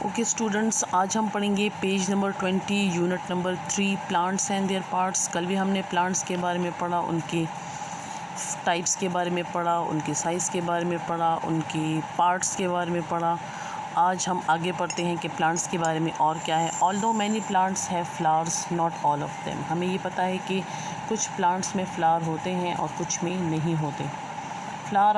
Okay students, आज हम पढ़ेंगे page number 20 unit number 3 plants and there parts. कल भी हमने प्लांट्स के बारे में पढ़ा, उनके टाइप्स के बारे में पढ़ा, उनके साइज़ के बारे में पढ़ा, उनकी पार्ट्स के बारे में पढ़ा। आज हम आगे पढ़ते हैं कि प्लांट्स के बारे में और क्या है। Although many plants have flowers, not all of them. हमें ये पता है कि कुछ प्लांट्स में फ्लावर होते हैं और कुछ में नहीं होते। Flower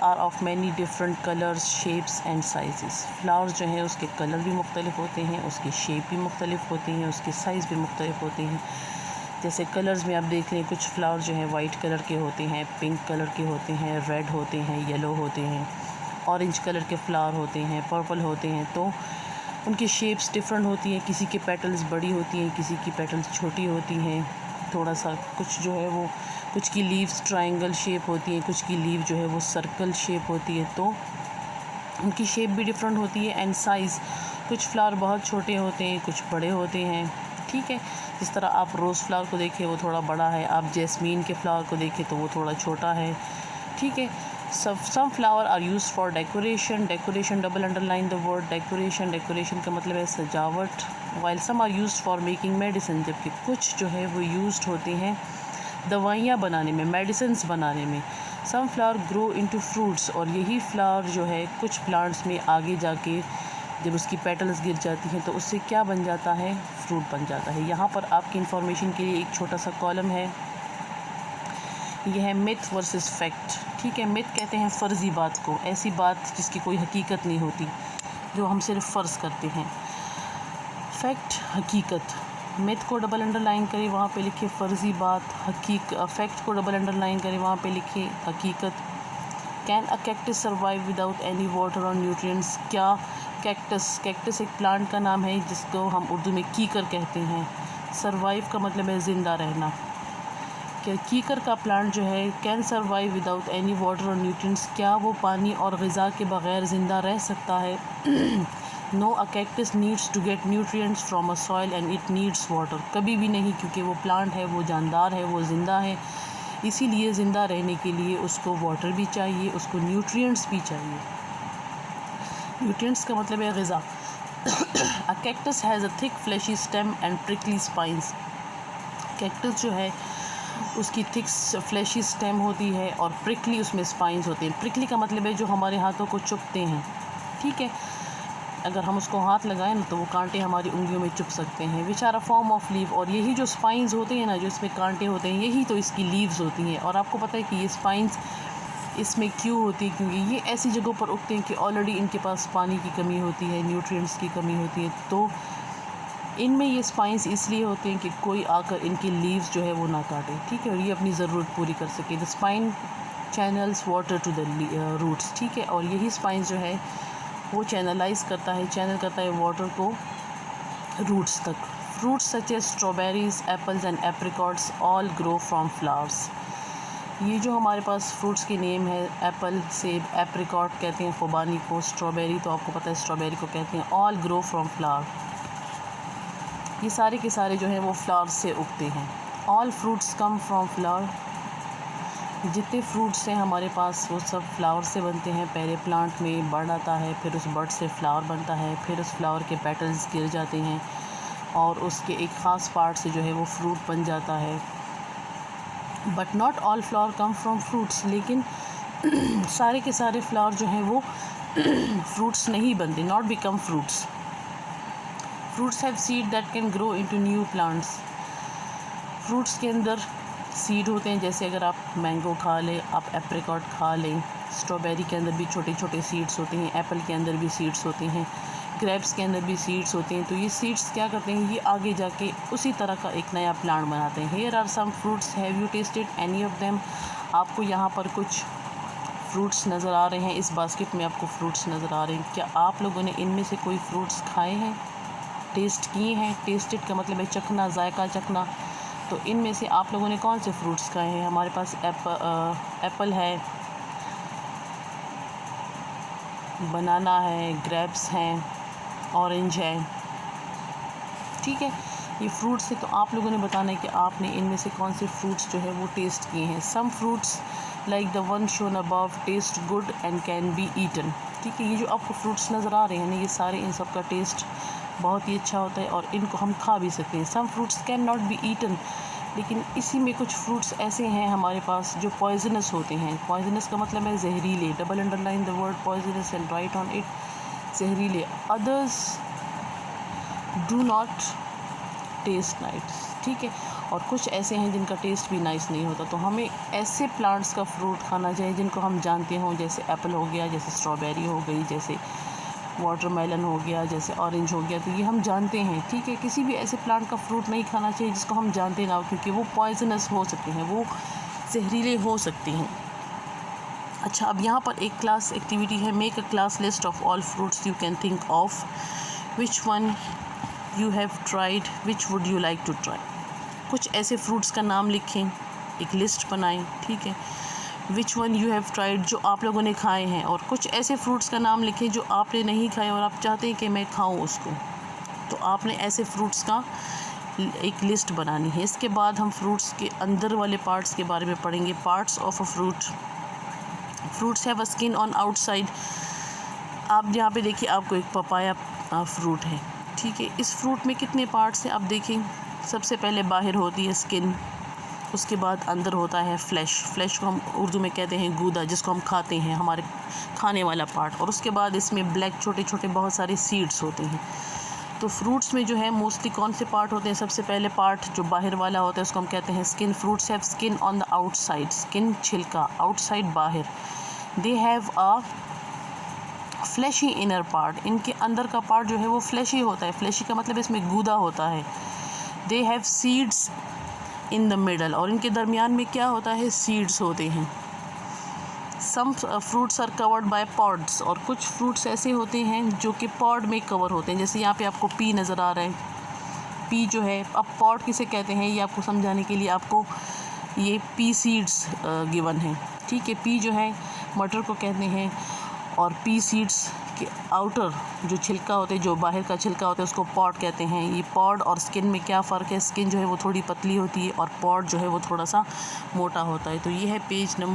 are of many different colours, shapes and size. Flowers जो हैं उसके कलर भी मुख्तलिफ होते हैं, उसकी शेप भी मुख्तलिफ होती हैं, उसके साइज़ भी मुख्तलिफ होते हैं। जैसे कलर्स में आप देख लें, कुछ फ्लावर जो हैं वाइट कलर के होते हैं, पिंक कलर के होते हैं, रेड होते हैं, येलो होते हैं, ऑरेंज कलर के फ्लावर होते हैं, पर्पल होते हैं। तो उनकी शेप्स डिफरेंट होती हैं। किसी की पेटल्स बड़ी होती हैं, किसी की पेटल्स छोटी होती हैं, थोड़ा सा कुछ जो है वो, कुछ की लीव्स ट्रायंगल शेप होती हैं, कुछ की लीव जो है वो सर्कल शेप होती है। तो उनकी शेप भी डिफरेंट होती है। एंड साइज़, कुछ फ्लावर बहुत छोटे होते हैं, कुछ बड़े होते हैं। ठीक है, जिस तरह आप रोज़ फ्लावर को देखें वो थोड़ा बड़ा है, आप जैस्मीन के फ्लावर को देखें तो वो थोड़ा छोटा है। ठीक है, some flower are use for decoration. Decoration, double underline the word decoration. Decoration का मतलब है सजावट। While some are use for making medicine, जबकि कुछ जो है वो यूज्ड होती हैं दवाइयाँ बनाने में, मेडिसिन्स बनाने में। Some flower grow into fruits, और यही फ्लावर जो है कुछ प्लांट्स में आगे जाके जब उसकी पेटल्स गिर जाती हैं तो उससे क्या बन जाता है, फ्रूट बन जाता है। यहाँ पर आपकी इन्फॉर्मेशन के लिए एक छोटा सा कॉलम है, यह है मिथ वर्सेस फैक्ट। ठीक है, मिथ कहते हैं फ़र्ज़ी बात को, ऐसी बात जिसकी कोई हकीकत नहीं होती, जो हम सिर्फ फ़र्ज़ करते हैं। फैक्ट, हकीकत। मिथ को डबल अंडरलाइन करें, वहाँ पे लिखे फ़र्ज़ी बात। फैक्ट को डबल अंडरलाइन करें, वहाँ पे लिखे हकीकत। Can a cactus survive without any water और न्यूट्रिएंट्स। क्या कैक्टस एक प्लांट का नाम है जिसको हम उर्दू में कीकर कहते हैं। सर्वाइव का मतलब है ज़िंदा रहना। क्या कीकर का प्लांट जो है can survive without any water और न्यूट्रिएंट्स, क्या वो पानी और ग़िज़ा के बग़ैर ज़िंदा रह सकता है। No, a cactus needs to get nutrients from a soil and it needs water. कभी भी नहीं, क्योंकि वो प्लांट है, वो जानदार है, वो ज़िंदा है, इसीलिए ज़िंदा रहने के लिए उसको वाटर भी चाहिए, उसको न्यूट्रिएंट्स भी चाहिए। न्यूट्रिएंट्स का मतलब है ग़िज़ा। अ cactus has a thick fleshy stem and prickly spines. Cactus जो है उसकी थिक फ्लैशी स्टेम होती है और प्रिकली उसमें स्पाइंस होते हैं। प्रिकली का मतलब है जो हमारे हाथों को चुभते हैं। ठीक है, अगर हम उसको हाथ लगाएं ना तो वो कांटे हमारी उंगलियों में चुभ सकते हैं। Which are a form of leave, और यही जो स्पाइंस होते हैं ना, जो इसमें कांटे होते हैं, यही तो इसकी लीव्स होती हैं। और आपको पता है कि ये स्पाइंस इसमें क्यों होती है, क्योंकि ये ऐसी जगहों पर उगते हैं कि ऑलरेडी इनके पास पानी की कमी होती है, न्यूट्रिएंट्स की कमी होती है। तो इनमें ये स्पाइंस इसलिए होते हैं कि कोई आकर इनकी लीव्स जो है वो ना काटे। ठीक है, और ये अपनी ज़रूरत पूरी कर सके। The spine channels water to the roots. ठीक है, और यही स्पाइंस जो है वो चैनल करता है वाटर को रूट्स तक। Fruits such as strawberries, apples and apricots all grow from flowers. ये जो हमारे पास फ्रूट्स के नेम है, एप्पल, सेब, एप्रिकॉट कहते हैं खुबानी को, स्ट्रॉबेरी तो आपको पता है स्ट्रॉबेरी को कहते हैं। ऑल ग्रो फ्रॉम फ्लावर, ये सारे के सारे जो हैं वो फ्लावर्स से उगते हैं। All fruits come from flower, जितने फ्रूट्स हैं हमारे पास वो सब फ्लावर से बनते हैं। पहले प्लांट में बर्ड आता है, फिर उस बर्ड से फ्लावर बनता है, फिर उस फ्लावर के पेटल्स गिर जाते हैं और उसके एक ख़ास पार्ट से जो है वो फ्रूट बन जाता है। But not all flower come from fruits, लेकिन सारे के सारे फ्लावर जो हैं वो फ्रूट्स नहीं बनते, not become fruits. Fruits have seed that can grow into new plants. Fruits के अंदर सीड होते हैं, जैसे अगर आप मैंगो खा लें, आप एप्रिकॉट खा लें, स्ट्रॉबेरी के अंदर भी छोटे छोटे सीड्स होते हैं, एप्पल के अंदर भी सीड्स होते हैं, ग्रेप्स के अंदर भी सीड्स होते हैं। तो ये सीड्स क्या करते हैं, ये आगे जाके उसी तरह का एक नया प्लांट बनाते हैं। Here are some fruits, have you tasted any of them. आपको यहाँ पर कुछ फ्रूट्स नज़र आ रहे हैं, इस बास्केट में आपको फ्रूट्स नज़र आ रहे हैं। क्या आप लोगों ने इनमें से कोई फ्रूट्स खाए हैं, टेस्ट किए हैं। टेस्टेड का मतलब है चखना, जायका चखना। तो इनमें से आप लोगों ने कौन से फ्रूट्स खाए हैं। हमारे पास एप्पल है, बनाना है, ग्रेप्स हैं, ऑरेंज है। ठीक है, ये फ्रूट्स है, तो आप लोगों ने बताना है कि आपने इनमें से कौन से फ्रूट्स जो है वो टेस्ट किए हैं। Some fruits like the one shown above taste good and can be eaten. ठीक है। ये जो आपको फ्रूट्स नज़र आ रहे हैं ना, ये सारे इन सब का टेस्ट बहुत ही अच्छा होता है और इनको हम खा भी सकते हैं। Some fruits can not be eaten, लेकिन इसी में कुछ फ्रूट्स ऐसे हैं हमारे पास जो पॉइजनस होते हैं। पॉइजनस का मतलब है जहरीले, double underline the word poisonous and write on it, जहरीले। Others do not taste nice, ठीक है। और कुछ ऐसे हैं जिनका टेस्ट भी नाइस नहीं होता। तो हमें ऐसे प्लांट्स का फ्रूट खाना चाहिए जिनको हम जानते हों, जैसे एप्पल हो गया, जैसे स्ट्रॉबेरी हो गई, जैसे वाटरमेलन हो गया, जैसे ऑरेंज हो गया। तो ये हम जानते हैं, ठीक है। किसी भी ऐसे प्लांट का फ्रूट नहीं खाना चाहिए जिसको हम जानते ना हो, क्योंकि वो पॉइजनस हो सकते हैं, वो जहरीले हो सकते हैं। अच्छा, अब यहाँ पर एक क्लास एक्टिविटी है, make a class list of all fruits you can think of, which one you have tried, which would you like to try. कुछ ऐसे फ्रूट्स का नाम लिखें, एक लिस्ट बनाएं, ठीक है। विच वन यू हैव ट्राइड, जो आप लोगों ने खाए हैं, और कुछ ऐसे फ्रूट्स का नाम लिखें जो आपने नहीं खाए और आप चाहते हैं कि मैं खाऊं उसको। तो आपने ऐसे फ्रूट्स का एक लिस्ट बनानी है। इसके बाद हम फ्रूट्स के अंदर वाले पार्ट्स के बारे में पढ़ेंगे। Parts of a fruit, fruits have a skin on outside. आप यहाँ पे देखिए, आपको एक पपाया फ्रूट है, ठीक है। इस फ्रूट में कितने पार्ट्स हैं आप देखें। सबसे पहले बाहर होती है स्किन, उसके बाद अंदर होता है फ्लैश। फ्लैश को हम उर्दू में कहते हैं गूदा, जिसको हम खाते हैं, हमारे खाने वाला पार्ट। और उसके बाद इसमें ब्लैक छोटे छोटे बहुत सारे सीड्स होते हैं। तो फ्रूट्स में जो है मोस्टली कौन से पार्ट होते हैं? सबसे पहले पार्ट जो बाहर वाला होता है उसको हम कहते हैं skin. Fruits have skin on the outside, skin छिलका, आउटसाइड बाहर। They have a fleshy inner part, इनके अंदर का पार्ट जो है वो फ्लैशी होता है। फ्लैशी का मतलब इसमें गूदा होता है। They have seeds in the middle, और इनके दरमियान में क्या होता है? सीड्स होते हैं। Some fruits are covered by pods, और कुछ फ्रूट्स ऐसे होते हैं जो कि पॉड में कवर होते हैं। जैसे यहाँ पे आपको पी नज़र आ रहा है। पी जो है, अब पॉड किसे कहते हैं ये आपको समझाने के लिए आपको ये पी सीड्स गिवन है, ठीक है। पी जो है मटर को कहते हैं, और पी सीड्स के आउटर जो छिलका होता है, जो बाहर का छिलका होता है, उसको पॉड कहते हैं। ये पॉड और स्किन में क्या फ़र्क है? स्किन जो है वो थोड़ी पतली होती है और पॉड जो है वो थोड़ा सा मोटा होता है। तो ये है पेज नंबर